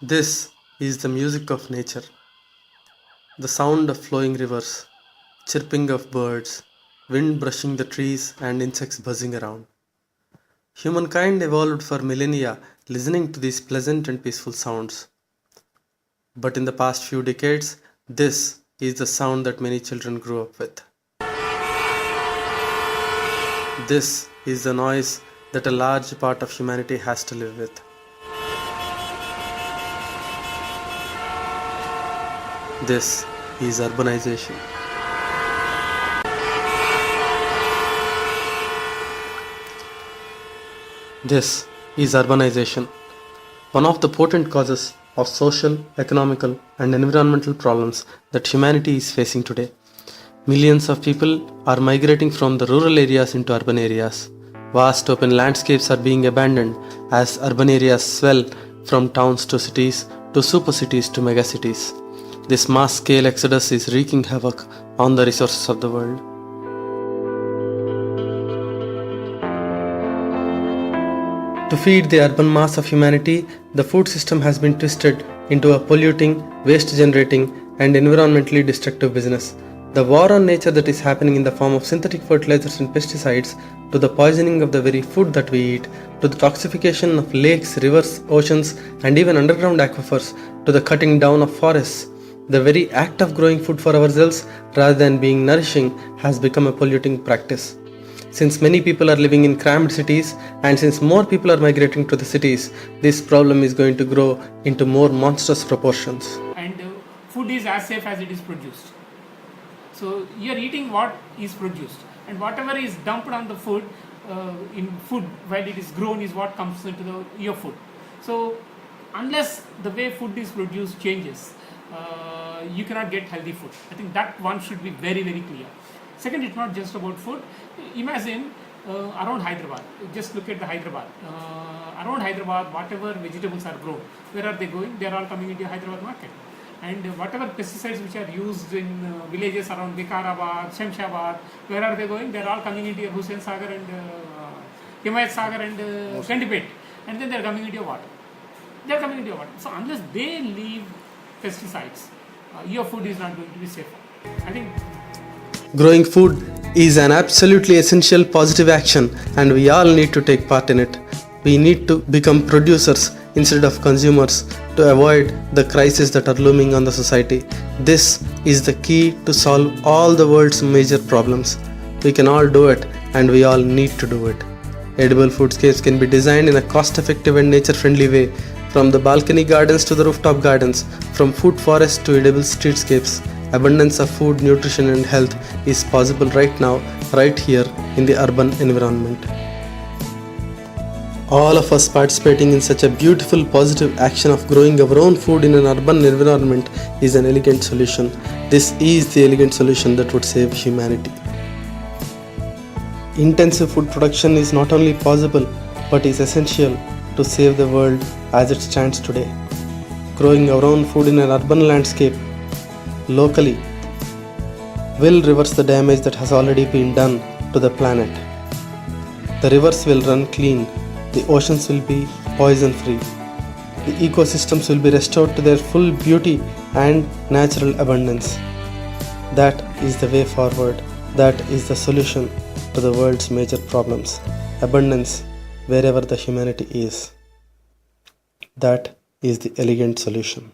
This is the music of nature, the sound of flowing rivers, chirping of birds, wind brushing the trees, and insects buzzing around. Humankind evolved for millennia listening to these pleasant and peaceful sounds. But in the past few decades, this is the sound that many children grew up with. This is the noise that a large part of humanity has to live with. This is urbanization. This is urbanization, one of the potent causes of social, economical, and environmental problems that humanity is facing today. Millions of people are migrating from the rural areas into urban areas. Vast open landscapes are being abandoned as urban areas swell from towns to cities to super cities to megacities. This mass scale exodus is wreaking havoc on the resources of the world. To feed the urban mass of humanity, the food system has been twisted into a polluting, waste generating, and environmentally destructive business. The war on nature that is happening in the form of synthetic fertilizers and pesticides, to the poisoning of the very food that we eat, to the toxification of lakes, rivers, oceans, and even underground aquifers, to the cutting down of forests. The very act of growing food for ourselves rather than being nourishing has become a polluting practice. Since many people are living in cramped cities and since more people are migrating to the cities, this problem is going to grow into more monstrous proportions. And food is as safe as it is produced. So you are eating what is produced, and whatever is dumped on the food in food while it is grown is what comes into your food. So unless the way food is produced changes, you cannot get healthy food. I think that one should be very, very clear. Second, it's not just about food. Imagine around Hyderabad, just look at the Hyderabad. Around Hyderabad, whatever vegetables are grown, where are they going? They are all coming into Hyderabad market. And whatever pesticides which are used in villages around Vikarabad, Shamshabad, where are they going? They are all coming into your Hussain Sagar and Himayat Sagar and Gandipet. And then they are coming into your water. They are coming into your water. So unless they leave pesticides, your food is not going to be safer. I think growing food is an absolutely essential positive action, and we all need to take part in it. We need to become producers instead of consumers to avoid the crises that are looming on the society. This is the key to solve all the world's major problems. We can all do it, and we all need to do it. Edible foodscapes can be designed in a cost-effective and nature-friendly way, from the balcony gardens to the rooftop gardens, from food forests to edible streetscapes. Abundance of food, nutrition and health is possible right now, right here in the urban environment. All of us participating in such a beautiful positive action of growing our own food in an urban environment is an elegant solution. This is the elegant solution that would save humanity. Intensive food production is not only possible but is essential to save the world as it stands today. Growing our own food in an urban landscape locally will reverse the damage that has already been done to the planet. The rivers will run clean, the oceans will be poison free, the ecosystems will be restored to their full beauty and natural abundance. That is the way forward. That is the solution to the world's major problems. Abundance wherever the humanity is. That is the elegant solution.